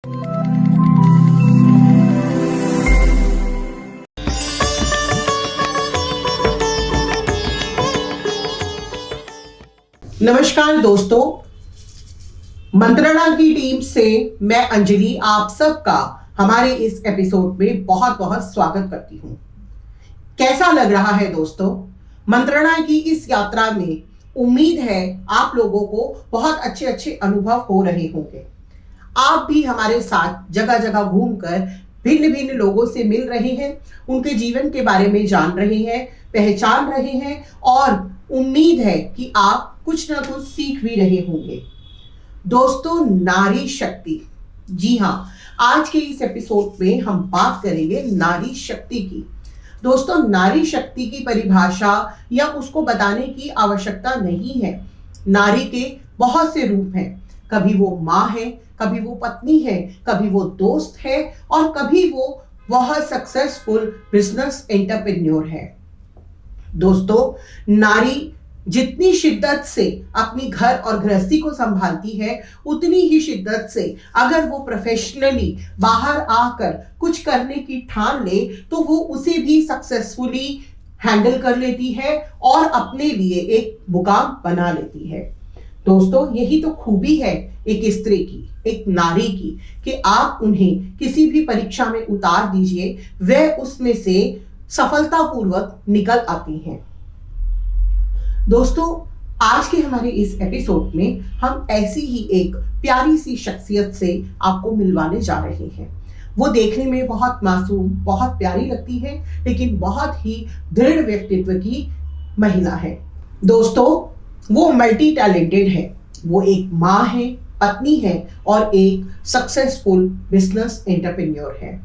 नमस्कार दोस्तों, मंत्रणा की टीम से मैं अंजलि आप सबका हमारे इस एपिसोड में बहुत बहुत स्वागत करती हूं। कैसा लग रहा है दोस्तों? मंत्रणा की इस यात्रा में उम्मीद है आप लोगों को बहुत अच्छे अच्छे अनुभव हो रहे होंगे। आप भी हमारे साथ जगह जगह घूमकर भिन्न भिन्न लोगों से मिल रहे हैं, उनके जीवन के बारे में जान रहे हैं, पहचान रहे हैं और उम्मीद है कि आप कुछ ना कुछ सीख भी रहे होंगे। दोस्तों, नारी शक्ति, जी हाँ, आज के इस एपिसोड में हम बात करेंगे नारी शक्ति की। दोस्तों, नारी शक्ति की परिभाषा या उसको बताने की आवश्यकता नहीं है। नारी के बहुत से रूप हैं। कभी वो माँ है, कभी वो पत्नी है, कभी वो दोस्त है और कभी वो बहुत सक्सेसफुल बिजनेस एंटरप्रेन्योर है। दोस्तों, नारी जितनी शिद्दत से अपनी घर और गृहस्थी को संभालती है, उतनी ही शिद्दत से अगर वो प्रोफेशनली बाहर आकर कुछ करने की ठान ले तो वो उसे भी सक्सेसफुली हैंडल कर लेती है और अपने लिए एक मुकाम बना लेती है। दोस्तों, यही तो खूबी है एक स्त्री की, एक नारी की, कि आप उन्हें किसी भी परीक्षा में उतार दीजिए, वह उसमें से सफलतापूर्वक निकल आती हैं। दोस्तों, आज के हमारे इस एपिसोड में हम ऐसी ही एक प्यारी सी शख्सियत से आपको मिलवाने जा रहे हैं। वो देखने में बहुत मासूम, बहुत प्यारी लगती है, लेकिन बहुत ही दृढ़ व्यक्तित्व की महिला है। दोस्तों, वो मल्टी टैलेंटेड है। वो एक माँ है, पत्नी है और एक सक्सेसफुल बिजनेस एंटरप्रेन्योर है।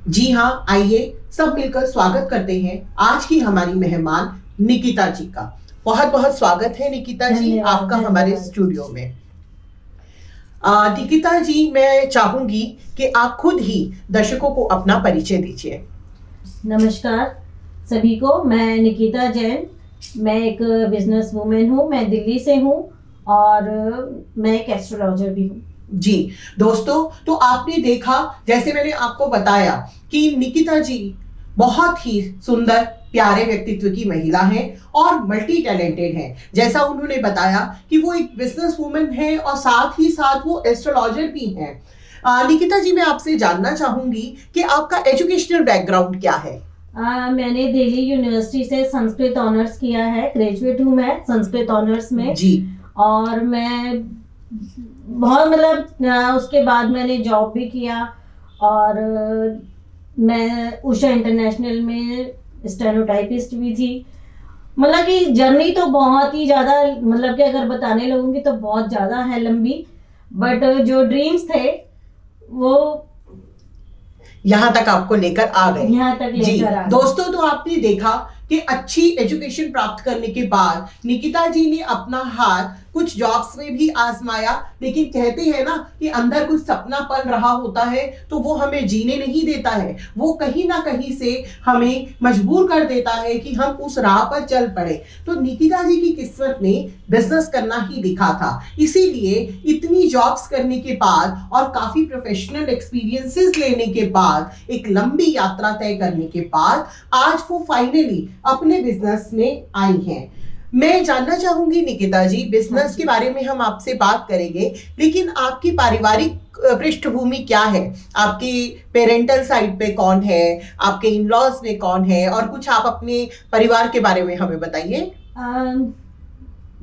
जी हाँ, आइए सब मिलकर स्वागत करते हैं आज की हमारी मेहमान निकिता जी का। बहुत बहुत स्वागत है निकिता जी आपका हमारे स्टूडियो में। निकिता जी, मैं चाहूंगी कि आप खुद ही दर्शकों को अपना परिचय दीजिए। नमस्कार सभी को, मैं निकिता जैन, मैं एक बिजनेस वुमेन हूँ, मैं दिल्ली से हूँ और मैं एक एस्ट्रोलॉजर भी हूँ। जी दोस्तों, तो आपने देखा, जैसे मैंने आपको बताया कि निकिता जी बहुत ही सुंदर प्यारे व्यक्तित्व की महिला है और मल्टी टैलेंटेड है। जैसा उन्होंने बताया कि वो एक बिजनेस वुमन है और साथ ही साथ वो एस्ट्रोलॉजर भी हैं। निकिता जी, मैं आपसे जानना चाहूंगी कि आपका एजुकेशनल बैकग्राउंड क्या है? मैंने दिल्ली यूनिवर्सिटी से संस्कृत ऑनर्स किया है, ग्रेजुएट हूँ मैं संस्कृत ऑनर्स में जी। और मैं बहुत उसके बाद मैंने जॉब भी किया और मैं उषा इंटरनेशनल में स्टेनोटाइपिस्ट भी थी। मतलब कि जर्नी तो बहुत ही ज़्यादा, मतलब कि अगर बताने लगूंगी तो बहुत ज़्यादा है लंबी, बट जो ड्रीम्स थे वो यहाँ तक आपको लेकर आ गए। यहाँ तक लेकर आ गए। दोस्तों, तो आपने देखा कि अच्छी एजुकेशन प्राप्त करने के बाद निकिता जी ने अपना हाथ कुछ जॉब्स में भी आजमाया, लेकिन कहते हैं ना कि अंदर कुछ सपना पल रहा होता है तो वो हमें जीने नहीं देता है, वो कहीं ना कहीं से हमें मजबूर कर देता है कि हम उस राह पर चल पड़े। तो निकिता जी की किस्मत में बिजनेस करना ही लिखा था, इसीलिए इतनी जॉब्स करने के बाद और काफी प्रोफेशनल एक्सपीरियंसेस लेने के बाद, एक लंबी यात्रा तय करने के बाद आज वो फाइनली अपने बिजनेस में आई हैं। मैं जानना चाहूंगी निकिता जी, बिजनेस के बारे में हम आपसे बात करेंगे, लेकिन आपकी पारिवारिक पृष्ठभूमि क्या है? आपकी पेरेंटल साइड पे कौन है, आपके इन-लॉज में कौन है, और कुछ आप अपने परिवार के बारे में हमें बताइए।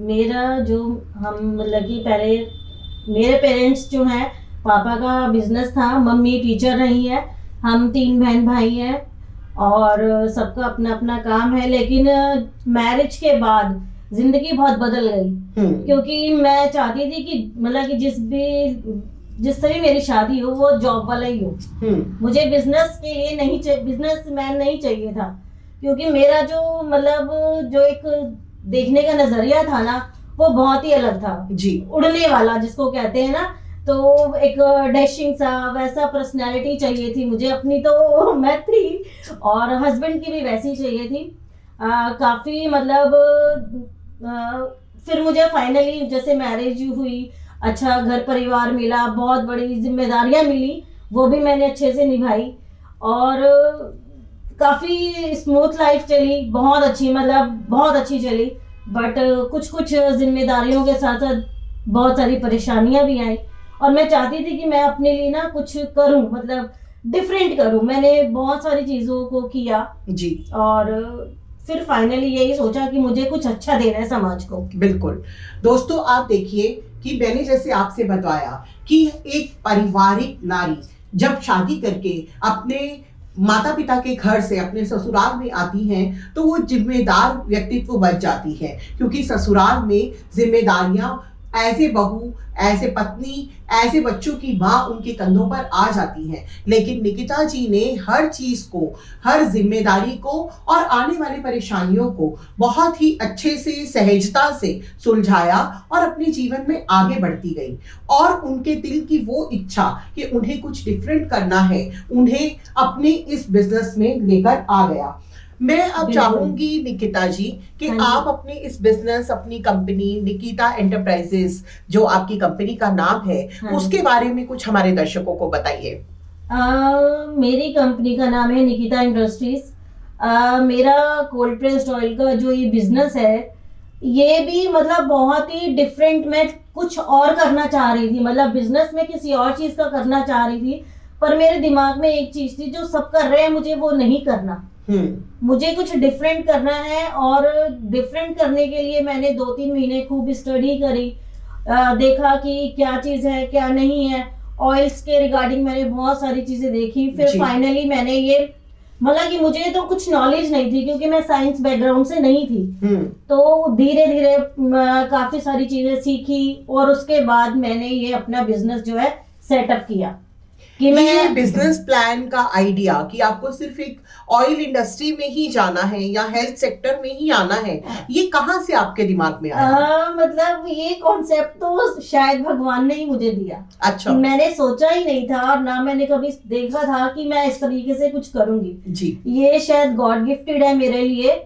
मेरा जो मतलब कि पहले मेरे पेरेंट्स जो हैं, पापा का बिजनेस था, मम्मी टीचर रही है, हम 3 बहन भाई हैं और सबका अपना अपना काम है। लेकिन मैरिज के बाद जिंदगी बहुत बदल गई, क्योंकि मैं चाहती थी कि मतलब कि जिससे भी मेरी शादी हो वो जॉब वाला ही हो। मुझे बिजनेस के लिए नहीं चाहिए, बिजनेसमैन नहीं चाहिए था, क्योंकि मेरा जो मतलब जो एक देखने का नजरिया था ना, वो बहुत ही अलग था जी, उड़ने वाला जिसको कहते हैं ना। तो एक डैशिंग सा वैसा पर्सनैलिटी चाहिए थी मुझे अपनी, तो मैं थी और हस्बैंड की भी वैसी चाहिए थी। काफ़ी मतलब फिर मुझे फाइनली जैसे मैरिज हुई, अच्छा घर परिवार मिला, बहुत बड़ी जिम्मेदारियां मिली, वो भी मैंने अच्छे से निभाई। और काफ़ी स्मूथ लाइफ चली, बहुत अच्छी, मतलब बहुत अच्छी चली। बट कुछ कुछ जिम्मेदारियों के साथ साथ बहुत सारी परेशानियां भी आई, और मैं चाहती थी कि मैं अपने लिए ना कुछ करूं, मतलब डिफरेंट करूं। मैंने बहुत सारी चीज़ों को किया जी। और फिर फाइनली यही सोचा कि मुझे कुछ अच्छा देना है समाज को। बिल्कुल दोस्तों, आप देखिए कि मैंने जैसे आपसे बताया कि एक पारिवारिक नारी जब शादी करके अपने माता पिता के घर से अपने ससुराल में आती हैं तो वो जिम्मेदार व्यक्तित्व बन जाती है, क्योंकि ससुराल में जिम्मेदारियां ऐसे बहू, ऐसे पत्नी, ऐसे बच्चों की माँ उनके कंधों पर आ जाती हैं। लेकिन निकिता जी ने हर चीज को, हर जिम्मेदारी को और आने वाली परेशानियों को बहुत ही अच्छे से, सहजता से सुलझाया और अपने जीवन में आगे बढ़ती गई। और उनके दिल की वो इच्छा कि उन्हें कुछ डिफरेंट करना है, उन्हें अपने इस बिजनेस में लेकर आ गया। मैं अब चाहूंगी निकिता जी कि आप अपने इस बिजनेस, अपनी कंपनी निकिता एंटरप्राइजेस, जो आपकी कंपनी का नाम है, उसके बारे में कुछ हमारे दर्शकों को बताइए। मेरी कंपनी का नाम है निकिता इंडस्ट्रीज। मेरा कोल्ड प्रेस्ड ऑयल का जो ये बिजनेस है, ये भी मतलब बहुत ही डिफरेंट, मैं कुछ और करना चाह रही थी, मतलब बिजनेस में किसी और चीज का करना चाह रही थी, पर मेरे दिमाग में एक चीज थी जो सब कर रहे हैं, मुझे वो नहीं करना। मुझे कुछ डिफरेंट करना है, और डिफरेंट करने के लिए मैंने 2-3 महीने खूब स्टडी करी, देखा कि क्या चीज है क्या नहीं है। ऑयल्स के रिगार्डिंग मैंने बहुत सारी चीजें देखी। फिर फाइनली मैंने ये, मतलब कि मुझे तो कुछ नॉलेज नहीं थी क्योंकि मैं साइंस बैकग्राउंड से नहीं थी, तो धीरे धीरे काफी सारी चीजें सीखी, और उसके बाद मैंने ये अपना बिजनेस जो है सेटअप किया। कि मैं बिजनेस प्लान का आइडिया कि आपको सिर्फ एक ऑयल इंडस्ट्री में ही जाना है या हेल्थ सेक्टर में ही आना है, ये कहाँ से आपके दिमाग में आया? मतलब ये कॉन्सेप्ट तो शायद भगवान ने ही मुझे दिया। अच्छा। मैंने सोचा ही नहीं था, और ना मैंने कभी देखा था कि मैं इस तरीके से कुछ करूंगी जी। ये शायद गॉड गिफ्टेड है मेरे लिए।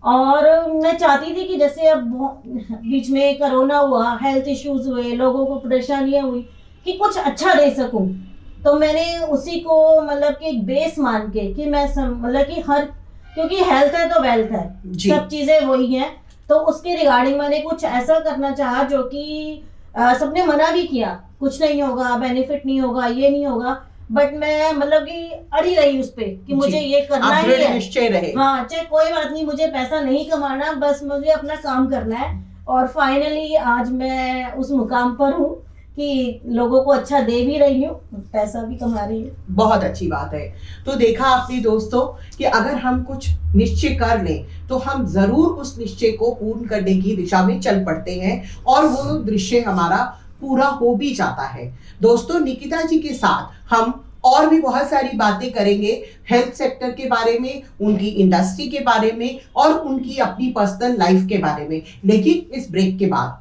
और मैं चाहती थी कि जैसे अब बीच में कोरोना हुआ, हेल्थ इश्यूज हुए, लोगों को परेशानियां हुई, कि कुछ अच्छा दे सकूं, तो मैंने उसी को मतलब कि एक बेस मान के कि मैं मतलब कि हर, क्योंकि हेल्थ है तो वेल्थ है, सब चीजें वही हैं, तो उसके रिगार्डिंग मैंने कुछ ऐसा करना चाहा जो कि सबने मना भी किया, कुछ नहीं होगा, बेनिफिट नहीं होगा, ये नहीं होगा, बट मैं मतलब कि अड़ी रही उस पे कि मुझे ये करना ही है, निश्चय रहे। हाँ, चाहे कोई बात नहीं, मुझे पैसा नहीं कमाना, बस मुझे अपना काम करना है। और फाइनली आज मैं उस मुकाम पर हूँ कि लोगों को अच्छा दे भी रही हूँ, पैसा भी कमा रही हूँ। बहुत अच्छी बात है। तो देखा आपने दोस्तों कि अगर हम कुछ निश्चय कर लें तो हम जरूर उस निश्चय को पूर्ण करने की दिशा में चल पड़ते हैं, और वो दृश्य हमारा पूरा हो भी जाता है। दोस्तों, निकिता जी के साथ हम और भी बहुत सारी बातें करेंगे, हेल्थ सेक्टर के बारे में, उनकी इंडस्ट्री के बारे में, और उनकी अपनी पर्सनल लाइफ के बारे में, लेकिन इस ब्रेक के बाद।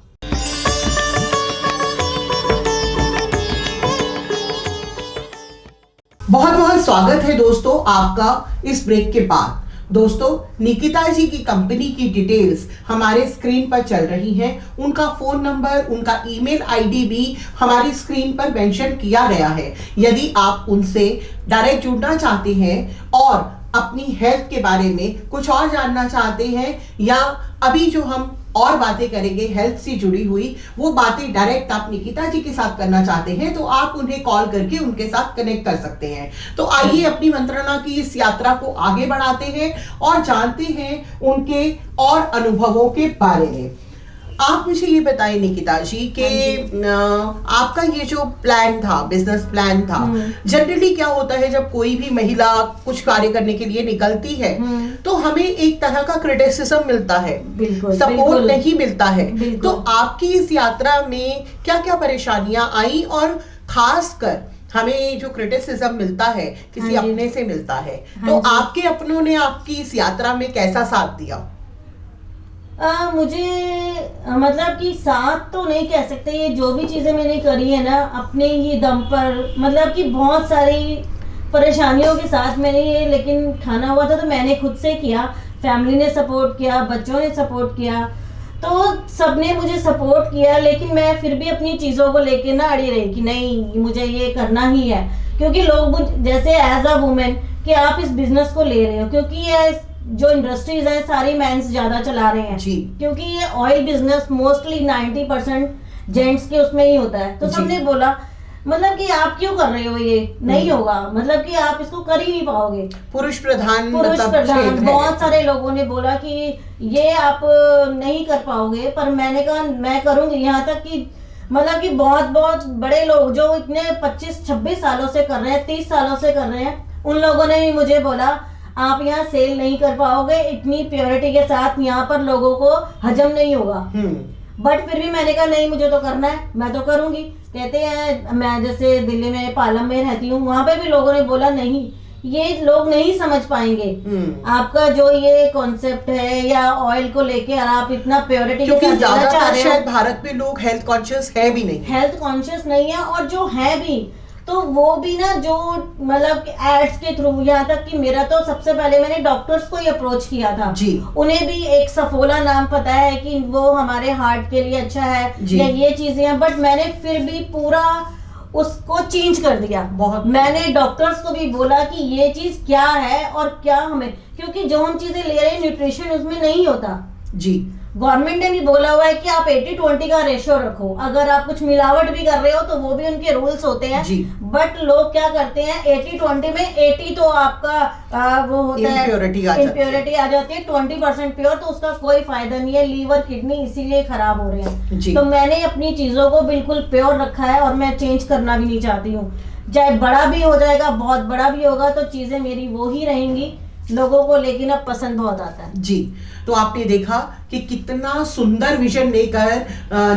बहुत बहुत स्वागत है दोस्तों आपका इस ब्रेक के बाद। दोस्तों, निकिता जी की कंपनी की डिटेल्स हमारे स्क्रीन पर चल रही हैं। उनका फोन नंबर, उनका ईमेल आईडी भी हमारी स्क्रीन पर मेंशन किया गया है। यदि आप उनसे डायरेक्ट जुड़ना चाहते हैं और अपनी हेल्थ के बारे में कुछ और जानना चाहते हैं, या अभी जो हम और बातें करेंगे हेल्थ से जुड़ी हुई, वो बातें डायरेक्ट आप निकिता जी के साथ करना चाहते हैं, तो आप उन्हें कॉल करके उनके साथ कनेक्ट कर सकते हैं। तो आइए अपनी मंत्रणा की इस यात्रा को आगे बढ़ाते हैं और जानते हैं उनके और अनुभवों के बारे में। आप मुझे ये बताएं निकिता जी कि आपका ये जो प्लान था, बिजनेस प्लान था, जनरली क्या होता है जब कोई भी महिला कुछ कार्य करने के लिए निकलती है तो हमें एक तरह का क्रिटिसिज्म मिलता है, सपोर्ट नहीं मिलता है। तो आपकी इस यात्रा में क्या क्या परेशानियां आई, और खास कर हमें जो क्रिटिसिज्म मिलता है किसी अपने से मिलता है, तो आपके अपनों ने आपकी इस यात्रा में कैसा साथ दिया? मुझे मतलब कि साथ तो नहीं कह सकते, ये जो भी चीज़ें मैंने करी है ना अपने ही दम पर, मतलब कि बहुत सारी परेशानियों के साथ मैंने ये लेकिन ठाना हुआ था, तो मैंने खुद से किया, फैमिली ने सपोर्ट किया, बच्चों ने सपोर्ट किया, तो सबने मुझे सपोर्ट किया, लेकिन मैं फिर भी अपनी चीज़ों को लेके ना अड़ी रही कि नहीं मुझे ये करना ही है, क्योंकि लोग जैसे एज अ वुमेन कि आप इस बिजनेस को ले रहे हो, क्योंकि ये जो इंडस्ट्रीज है सारी मेंस ज्यादा चला रहे हैं जी। क्योंकि ये ऑयल बिजनेस मोस्टली 90% जेंट्स के उसमें ही होता है। तो सबने बोला मतलब कि आप क्यों कर रहे हो, ये नहीं होगा, मतलब कि आप इसको कर ही नहीं पाओगे, पुरुष प्रधान बहुत सारे लोगों ने बोला कि ये आप नहीं कर पाओगे, पर मैंने कहा मैं करूंगी। यहाँ तक कि मतलब कि बहुत बहुत बड़े लोग जो इतने 25-26 सालों से कर रहे हैं, 30 सालों से कर रहे हैं, उन लोगों ने भी मुझे बोला आप यहाँ सेल नहीं कर पाओगे, इतनी प्योरिटी के साथ यहाँ पर लोगों को हजम नहीं होगा। बट फिर भी मैंने कहा नहीं मुझे तो करना है, मैं तो करूंगी। कहते हैं मैं जैसे दिल्ली में पालम में रहती हूँ, वहां पे भी लोगों ने बोला नहीं ये लोग नहीं समझ पाएंगे आपका जो ये कॉन्सेप्ट है या ऑयल को लेके, और आप इतना प्योरिटी के साथ देना चाह रहे हो। शायद भारत में लोग हेल्थ कॉन्शियस है भी नहीं, हेल्थ कॉन्शियस नहीं है, और जो है भी तो वो भी ना जो मतलब एड्स के थ्रू, यहाँ तक कि मेरा तो सबसे पहले मैंने डॉक्टर्स को ही अप्रोच किया था जी। उन्हें भी एक सफोला नाम पता है कि वो हमारे हार्ट के लिए अच्छा है या ये चीजें हैं, बट मैंने फिर भी पूरा उसको चेंज कर दिया। बहुत मैंने डॉक्टर्स को भी बोला कि ये चीज क्या है और क्या हमें, क्योंकि जो हम चीजें ले रहे हैं न्यूट्रिशन उसमें नहीं होता जी। गवर्नमेंट ने भी बोला हुआ है कि आप 80-20 का रेशियो रखो, अगर आप कुछ मिलावट भी कर रहे हो तो वो भी उनके रूल्स होते हैं जी। बट लोग क्या करते हैं 80-20 में 80 तो आपका वो होता है इम्प्योरिटी आ जाती है, 20% प्योर, तो उसका कोई फायदा नहीं है, लीवर किडनी इसीलिए खराब हो रहे हैं। तो मैंने अपनी चीजों को बिल्कुल प्योर रखा है और मैं चेंज करना भी नहीं चाहती हूँ। चाहे बड़ा भी हो जाएगा, बहुत बड़ा भी होगा, तो चीजें मेरी वो ही रहेंगी। लोगों को लेकिन अब पसंद बहुत आता है जी। तो आपने देखा कि कितना सुंदर विजन लेकर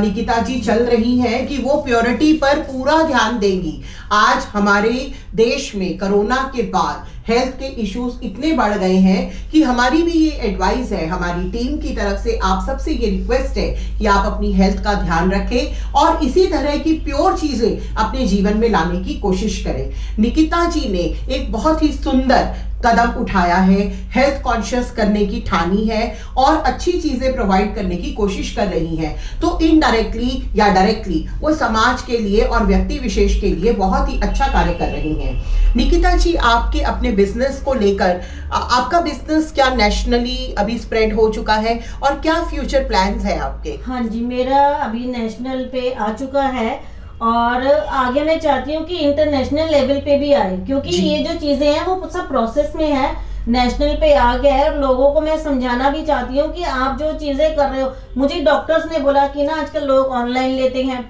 निकिता जी चल रही हैं कि वो प्योरिटी पर पूरा ध्यान देंगी। आज हमारे देश में कोरोना के बाद हेल्थ के इश्यूज इतने बढ़ गए हैं कि हमारी भी ये एडवाइस है, हमारी टीम की तरफ से आप सबसे ये रिक्वेस्ट है कि आप अपनी हेल्थ का ध्यान रखें और इसी तरह की प्योर चीजें अपने जीवन में लाने की कोशिश करें। निकिता जी ने एक बहुत ही सुंदर कदम उठाया है, हेल्थ कॉन्शियस करने की ठानी है और अच्छी चीजें प्रोवाइड करने की कोशिश कर रही हैं। तो इनडायरेक्टली या डायरेक्टली वो समाज के लिए और व्यक्ति विशेष के लिए बहुत ही अच्छा कार्य कर रही हैं। निकिता जी, आपके अपने बिजनेस को लेकर, आपका बिजनेस क्या नेशनली अभी स्प्रेड हो चुका है और क्या फ्यूचर प्लान्स है आपके? हाँ जी, मेरा अभी नेशनल पे आ चुका है और आगे मैं चाहती हूँ कि इंटरनेशनल लेवल पे भी आए, क्योंकि ये जो चीजें हैं वो सब प्रोसेस में है, नेशनल पे आ गया है। और लोगों को मैं समझाना भी चाहती हूँ कि आप जो चीजें कर रहे हो, मुझे डॉक्टर्स ने बोला कि ना आजकल लोग ऑनलाइन लेते हैं,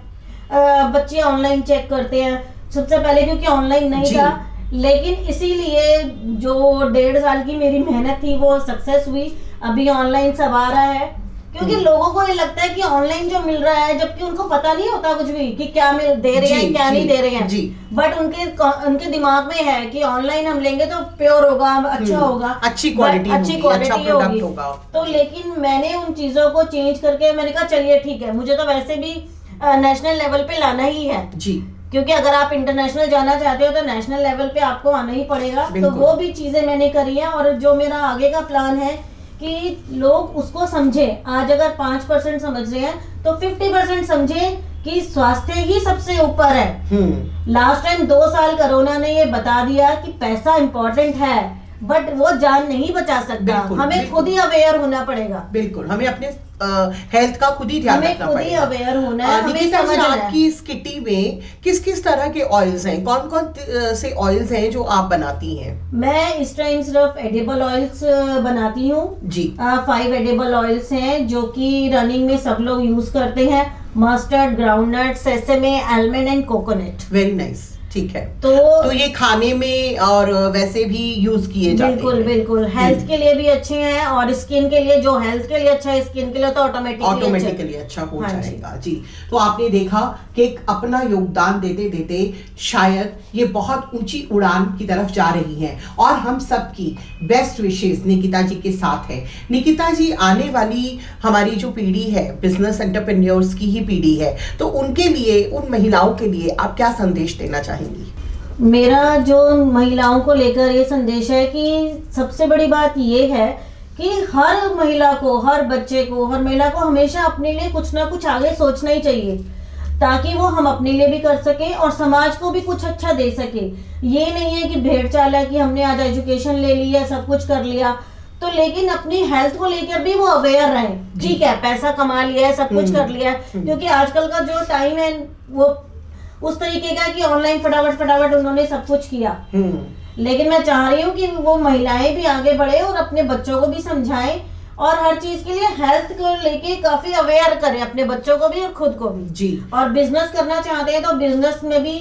बच्चे ऑनलाइन चेक करते हैं, सबसे पहले क्योंकि ऑनलाइन नहीं था, लेकिन इसीलिए जो 1.5 साल की मेरी मेहनत थी वो सक्सेस हुई। अभी ऑनलाइन सब आ रहा है, क्योंकि लोगों को ये लगता है कि ऑनलाइन जो मिल रहा है, जबकि उनको पता नहीं होता कुछ भी कि क्या दे रहे हैं क्या नहीं दे रहे हैं। बट उनके दिमाग में है कि ऑनलाइन हम लेंगे तो प्योर होगा, अच्छा होगा, अच्छी क्वालिटी होगी। तो लेकिन मैंने उन चीजों को चेंज करके मैंने कहा चलिए ठीक है, मुझे तो वैसे भी नेशनल लेवल पे लाना ही है जी, क्योंकि अगर आप इंटरनेशनल जाना चाहते हो तो नेशनल लेवल पे आपको आना ही पड़ेगा। तो वो भी चीजें मैंने करी है और जो मेरा आगे का प्लान है कि लोग उसको समझे। आज अगर 5% समझ रहे हैं तो 50% समझे कि स्वास्थ्य ही सबसे ऊपर है। लास्ट टाइम 2 साल कोरोना ने ये बता दिया कि पैसा इंपॉर्टेंट है, बट वो जान नहीं बचा सकता। हमें खुद ही अवेयर होना पड़ेगा। बिल्कुल, हमें अपने हेल्थ का खुद ही ध्यान रखना पड़ेगा, खुद ही अवेयर होना है, हमें समझना है। आपकी इस किटी में किस किस तरह के ऑयल्स हैं, कौन कौन से ऑयल्स हैं जो आप बनाती हैं? मैं इस टाइम सिर्फ एडिबल ऑयल्स बनाती हूँ जी। 5 एडिबल ऑयल्स हैं जो कि रनिंग में सब लोग यूज करते हैं, mustard, groundnut, sesame, almond and coconut. Very nice, ठीक है। तो ये खाने में और वैसे भी यूज किए जाते हैं। बिल्कुल बिल्कुल, हेल्थ के लिए भी अच्छे हैं और स्किन के लिए, जो हेल्थ के लिए अच्छा है स्किन के लिए तो ऑटोमेटिकली अच्छा हो जाएगा जी। तो आपने देखा कि अपना योगदान देते देते शायद ये बहुत ऊंची उड़ान की तरफ जा रही हैं और हम सबकी बेस्ट विशेष निकिता जी के साथ है। निकिता जी, आने वाली हमारी जो पीढ़ी है बिजनेस एंटरप्रेन्योर्स की ही पीढ़ी है, तो उनके लिए, उन महिलाओं के लिए आप क्या संदेश देना चाहेंगे? मेरा जो महिलाओं को लेकर ये संदेश है कि सबसे बड़ी बात ये है कि हर महिला को, हर बच्चे को, हर महिला को हमेशा अपने लिए कुछ ना कुछ आगे सोचना ही चाहिए, ताकि वो हम अपने लिए भी कर सकें और समाज को भी कुछ अच्छा दे सके। ये नहीं है कि भेड़ चाल है कि हमने आज एजुकेशन ले लिया, सब कुछ कर लिया, तो लेकिन अपनी हेल्थ को लेकर भी वो अवेयर रहे। ठीक है, पैसा कमा लिया है, सब कुछ कर लिया है, क्योंकि आजकल का जो टाइम है वो उस तरीके का है कि ऑनलाइन फटाफट फटाफट उन्होंने सब कुछ किया। लेकिन मैं चाह रही हूँ कि वो महिलाएं भी आगे बढ़े और अपने बच्चों को भी समझाएं और हर चीज के लिए हेल्थ को लेके काफी अवेयर करें, अपने बच्चों को भी और खुद को भी जी। और बिजनेस करना चाहते हैं तो बिजनेस में भी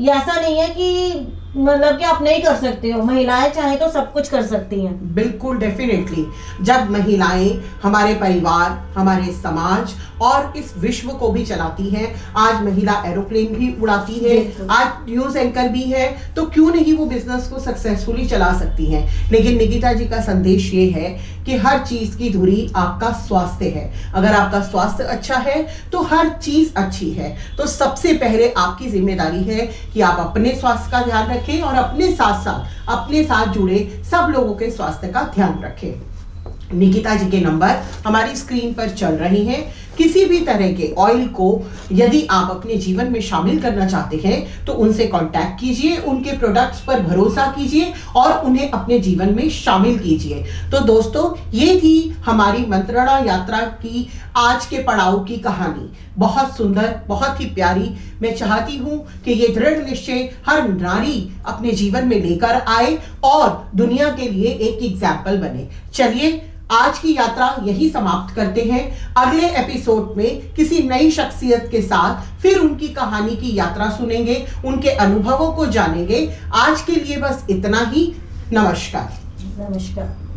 ऐसा नहीं है कि मतलब कि आप नहीं कर सकते हो, महिलाएं चाहे तो सब कुछ कर सकती हैं। बिल्कुल, डेफिनेटली। जब महिलाएं हमारे परिवार, हमारे समाज और इस विश्व को भी चलाती हैं, आज महिला एरोप्लेन भी उड़ाती है, आज न्यूज एंकर भी है, तो क्यों नहीं वो बिजनेस को सक्सेसफुली चला सकती हैं। लेकिन निकिता जी का संदेश ये है कि हर चीज की धुरी आपका स्वास्थ्य है। अगर आपका स्वास्थ्य अच्छा है तो हर चीज अच्छी है। तो सबसे पहले आपकी जिम्मेदारी है कि आप अपने स्वास्थ्य का ध्यान रखें और अपने साथ जुड़े सब लोगों के स्वास्थ्य का ध्यान रखें। निकिता जी के नंबर हमारी स्क्रीन पर चल रहे हैं। किसी भी तरह के ऑयल को यदि आप अपने जीवन में शामिल करना चाहते हैं तो उनसे कांटेक्ट कीजिए, उनके प्रोडक्ट्स पर भरोसा कीजिए और उन्हें अपने जीवन में शामिल कीजिए। तो दोस्तों, ये थी हमारी मंत्रणा यात्रा की आज के पड़ाव की कहानी। बहुत सुंदर, बहुत ही प्यारी। मैं चाहती हूं कि ये दृढ़ निश्चय हर नारी अपने जीवन में लेकर आए और दुनिया के लिए एक एग्जाम्पल बने। चलिए, आज की यात्रा यही समाप्त करते हैं। अगले एपिसोड में किसी नई शख्सियत के साथ फिर उनकी कहानी की यात्रा सुनेंगे, उनके अनुभवों को जानेंगे। आज के लिए बस इतना ही। नमस्कार। नमस्कार।